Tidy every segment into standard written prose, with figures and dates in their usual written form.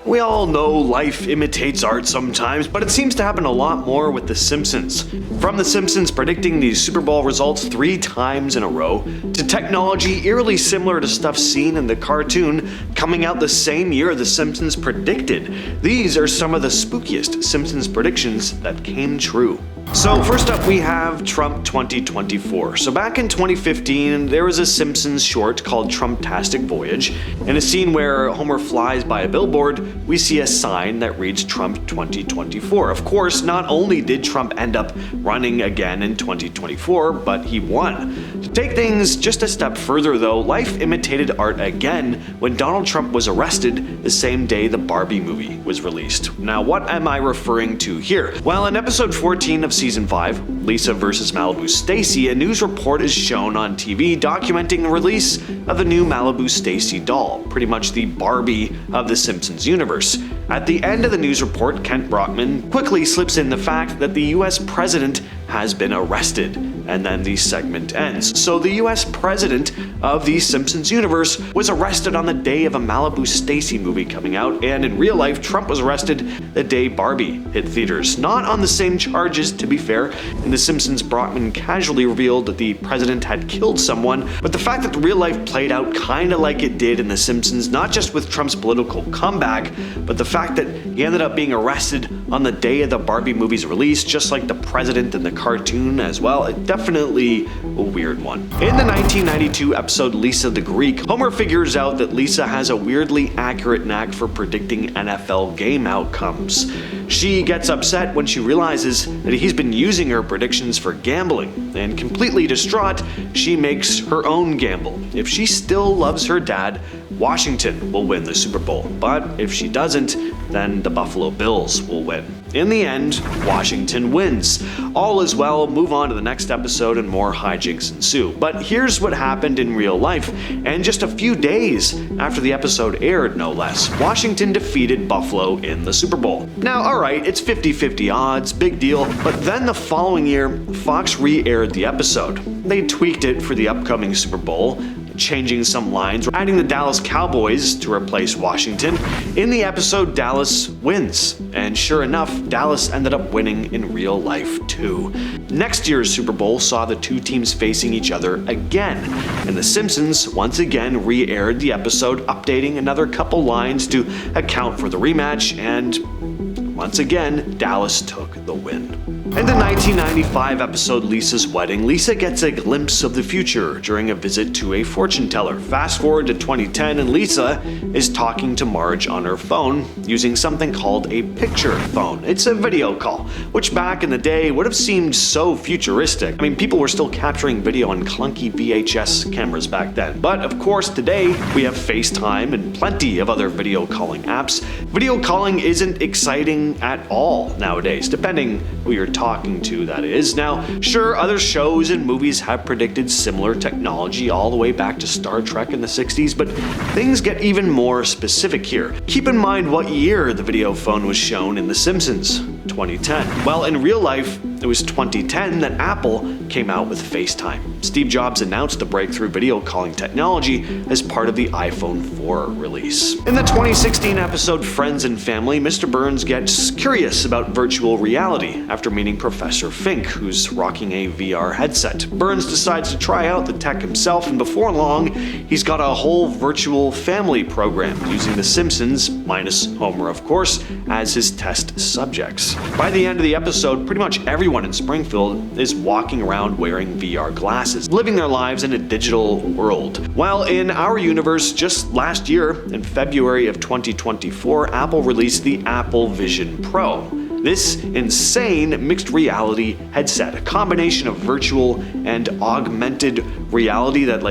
We all know life imitates art sometimes, but it seems to happen a lot more with The Simpsons. From The Simpsons predicting the Super Bowl results 3 times in a row, to technology eerily similar to stuff seen in the cartoon coming out the same year The Simpsons predicted. These are some of the spookiest Simpsons predictions that came true. So first up we have Trump 2024. So back in 2015, there was a Simpsons short called Trumptastic Voyage. In a scene where Homer flies by a billboard, we see a sign that reads Trump 2024. Of course, not only did Trump end up running again in 2024, but he won. To take things just a step further though, life imitated art again when Donald Trump was arrested the same day the Barbie movie was released. Now what am I referring to here? Well, in episode 14 of Season 5, Lisa vs. Malibu Stacy, a news report is shown on TV documenting the release of the new Malibu Stacy doll, pretty much the Barbie of the Simpsons universe. At the end of the news report, Kent Brockman quickly slips in the fact that the US president has been arrested, and then the segment ends. So the US president of the Simpsons universe was arrested on the day of a Malibu Stacy movie coming out, and in real life, Trump was arrested the day Barbie hit theaters. Not on the same charges, to be fair. In The Simpsons, Brockman casually revealed that the president had killed someone, but the fact that the real life played out kinda like it did in The Simpsons, not just with Trump's political comeback, but the fact that he ended up being arrested on the day of the Barbie movie's release, just like the president in the cartoon as well, definitely a weird one. In the 1992 episode Lisa the Greek, Homer figures out that Lisa has a weirdly accurate knack for predicting NFL game outcomes. She gets upset when she realizes that he's been using her predictions for gambling, and completely distraught, she makes her own gamble. If she still loves her dad, Washington will win the Super Bowl, but if she doesn't, then the Buffalo Bills will win. In the end, Washington wins. All is well, move on to the next episode and more hijinks ensue. But here's what happened in real life, and just a few days after the episode aired, no less, Washington defeated Buffalo in the Super Bowl. Now, alright, it's 50-50 odds, big deal, but then the following year, Fox re-aired the episode. They tweaked it for the upcoming Super Bowl, changing some lines, adding the Dallas Cowboys to replace Washington. In the episode, Dallas wins, and sure enough, Dallas ended up winning in real life too. Next year's Super Bowl saw the two teams facing each other again, and The Simpsons once again re-aired the episode, updating another couple lines to account for the rematch, and once again, Dallas took the win. In the 1995 episode Lisa's Wedding, Lisa gets a glimpse of the future during a visit to a fortune teller. Fast forward to 2010 and Lisa is talking to Marge on her phone using something called a picture phone. It's a video call, which back in the day would have seemed so futuristic. I mean, people were still capturing video on clunky VHS cameras back then. But of course, today we have Facetime and plenty of other video calling apps. Video calling isn't exciting at all nowadays, depending who you're talking to, that is. Now, sure, other shows and movies have predicted similar technology all the way back to Star Trek in the 60s, but things get even more specific here. Keep in mind what year the video phone was shown in The Simpsons, 2010. Well, in real life, it was 2010 that Apple came out with FaceTime. Steve Jobs announced the breakthrough video calling technology as part of the iPhone 4 release. In the 2016 episode Friends and Family, Mr. Burns gets curious about virtual reality after meeting Professor Fink, who's rocking a VR headset. Burns decides to try out the tech himself, and before long, he's got a whole virtual family program using The Simpsons, minus Homer of course, as his test subjects. By the end of the episode, pretty much everyone in Springfield is walking around wearing VR glasses, living their lives in a digital world. Well, in our universe, just last year, in February of 2024, Apple released the Apple Vision Pro. This insane mixed reality headset, a combination of virtual and augmented reality that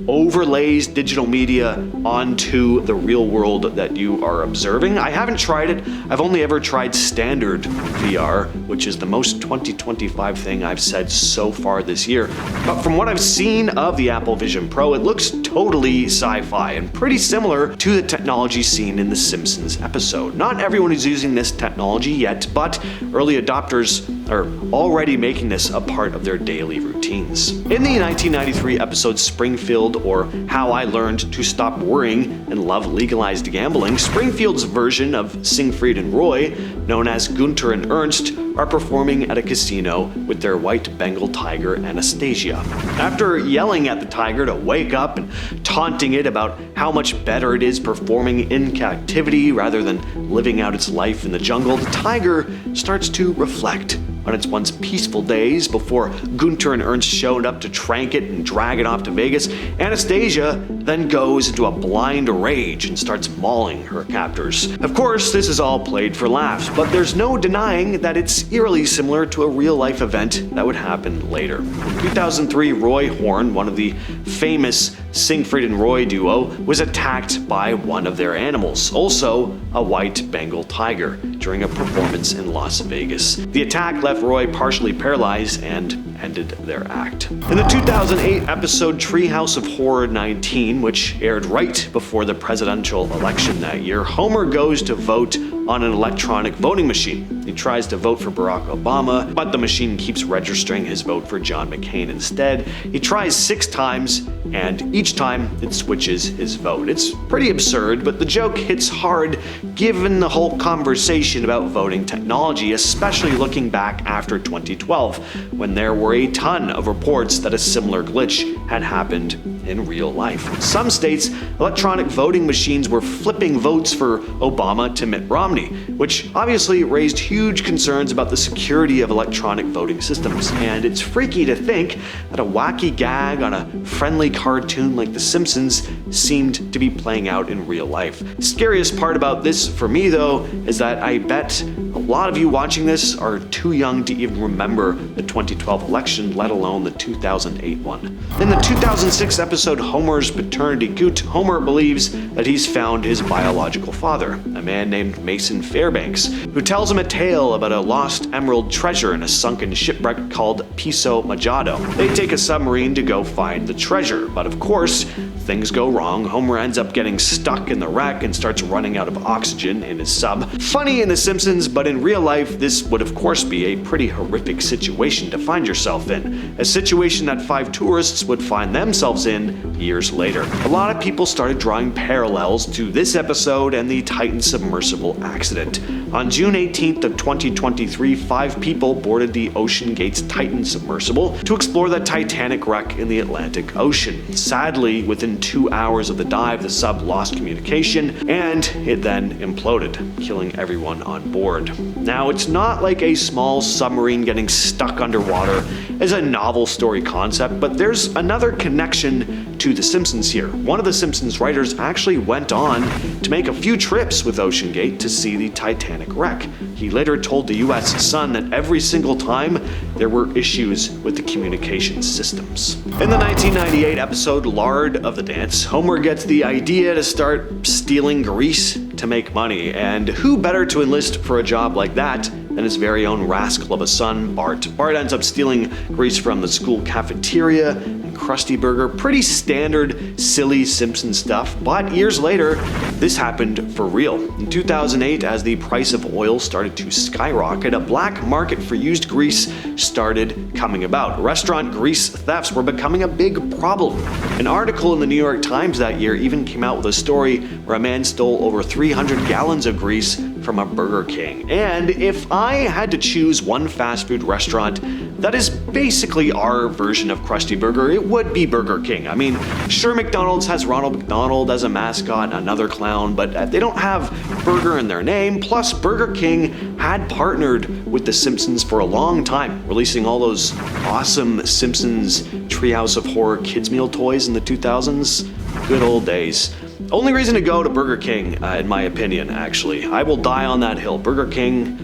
overlays digital media onto the real world that you are observing. I haven't tried it. I've only ever tried standard VR, which is the most 2025 thing I've said so far this year. But from what I've seen of the Apple Vision Pro, it looks totally sci-fi and pretty similar to the technology seen in the Simpsons episode. Not everyone is using this technology yet, but early adopters are already making this a part of their daily routines. In the 1993 episode Springfield Springfield, or How I Learned to Stop Worrying and Love Legalized Gambling, Springfield's version of Siegfried and Roy, known as Gunther and Ernst, are performing at a casino with their white Bengal tiger Anastasia. After yelling at the tiger to wake up and taunting it about how much better it is performing in captivity rather than living out its life in the jungle, the tiger starts to reflect on its once peaceful days before Gunther and Ernst showed up to trank it and drag it off to Vegas. Anastasia then goes into a blind rage and starts mauling her captors. Of course, this is all played for laughs, but there's no denying that it's eerily similar to a real-life event that would happen later. In 2003, Roy Horn, one of the famous Siegfried and Roy duo, was attacked by one of their animals, also a white Bengal tiger, during a performance in Las Vegas. The attack left Roy partially paralyzed and ended their act. In the 2008 episode Treehouse of Horror 19, which aired right before the presidential election that year, Homer goes to vote on an electronic voting machine. He tries to vote for Barack Obama, but the machine keeps registering his vote for John McCain instead. He tries 6 times, and each time it switches his vote. It's pretty absurd, but the joke hits hard given the whole conversation about voting technology, especially looking back after 2012, when there were a ton of reports that a similar glitch had happened in real life. In some states, electronic voting machines were flipping votes for Obama to Mitt Romney, which obviously raised huge concerns about the security of electronic voting systems. And it's freaky to think that a wacky gag on a friendly cartoon like The Simpsons seemed to be playing out in real life. The scariest part about this for me, though, is that I bet a lot of you watching this are too young to even remember the 2012 election, let alone the 2008 one. In the 2006 episode Homer's Paternity Goot, Homer believes that he's found his biological father, a man named Mason Fairbanks, who tells him a tale about a lost emerald treasure in a sunken shipwreck called Piso Majado. They take a submarine to go find the treasure, but of course, things go wrong. Homer ends up getting stuck in the wreck and starts running out of oxygen in his sub. Funny in The Simpsons, but in real life, this would of course be a pretty horrific situation to find yourself in. A situation that 5 tourists would find themselves in years later. A lot of people started drawing parallels to this episode and the Titan submersible accident. On June 18th of 2023, 5 people boarded the Oceangate's Titan submersible to explore the Titanic wreck in the Atlantic Ocean. Sadly, within 2 hours of the dive, the sub lost communication and it then imploded, killing everyone on board. Now, it's not like a small submarine getting stuck underwater is a novel story concept, but there's another connection to The Simpsons here. One of The Simpsons writers actually went on to make a few trips with Oceangate to see the Titanic wreck. He later told the US Sun that every single time there were issues with the communication systems. In the 1998 episode Lard of the Dance, Homer gets the idea to start stealing grease to make money, and who better to enlist for a job like that than his very own rascal of a son, Bart. Bart ends up stealing grease from the school cafeteria and Krusty Burger. Pretty standard, silly Simpson stuff, but years later, this happened for real. In 2008, as the price of oil started to skyrocket, a black market for used grease started coming about. Restaurant grease thefts were becoming a big problem. An article in the New York Times that year even came out with a story where a man stole over 300 gallons of grease from a Burger King. And if I had to choose one fast food restaurant that is basically our version of Krusty Burger, it would be Burger King. I mean, sure, McDonald's has Ronald McDonald as a mascot, another clown, but they don't have burger in their name. Plus, Burger King had partnered with The Simpsons for a long time, releasing all those awesome Simpsons Treehouse of Horror kids meal toys in the 2000s. Good old days. Only reason to go to Burger King, in my opinion, actually. I will die on that hill. Burger King,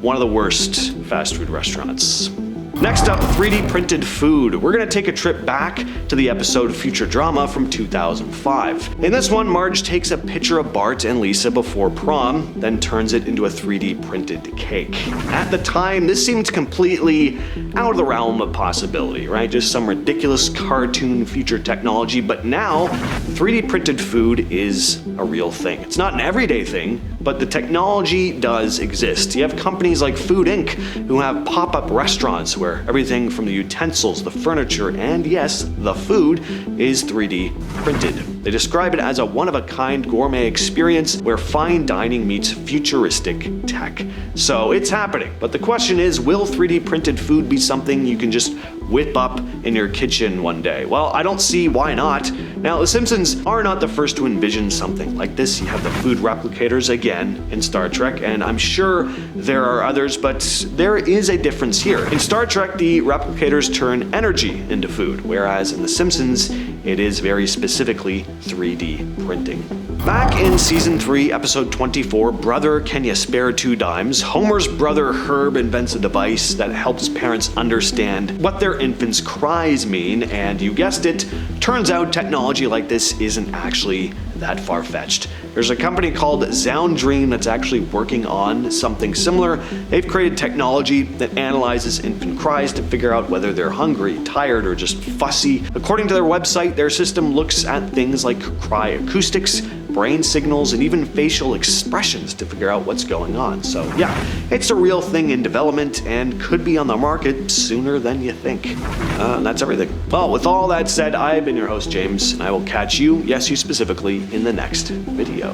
one of the worst fast food restaurants. Next up, 3D printed food. We're gonna take a trip back to the episode Future Drama from 2005. In this one, Marge takes a picture of Bart and Lisa before prom, then turns it into a 3D printed cake. At the time, this seemed completely out of the realm of possibility, right? Just some ridiculous cartoon future technology, but now 3D printed food is a real thing. It's not an everyday thing, but the technology does exist. You have companies like Food Inc. who have pop-up restaurants where everything from the utensils, the furniture, and yes, the food is 3D printed. They describe it as a one-of-a-kind gourmet experience where fine dining meets futuristic tech. So it's happening, but the question is, will 3D printed food be something you can just whip up in your kitchen one day? Well, I don't see why not. Now, the Simpsons are not the first to envision something like this. You have the food replicators again in Star Trek, and I'm sure there are others, but there is a difference here. In Star Trek, the replicators turn energy into food, whereas in The Simpsons, it is very specifically 3D printing. Back in Season 3, Episode 24, Brother, Can You Spare Two Dimes?, Homer's brother Herb invents a device that helps parents understand what their infants' cries mean, and you guessed it, turns out technology like this isn't actually that far-fetched. There's a company called Zoundream that's actually working on something similar. They've created technology that analyzes infant cries to figure out whether they're hungry, tired, or just fussy. According to their website, their system looks at things like cry acoustics, brain signals, and even facial expressions to figure out what's going on. So yeah, it's a real thing in development and could be on the market sooner than you think. And that's everything. Well, with all that said, I've been your host, James, and I will catch you, yes, you specifically, in the next video.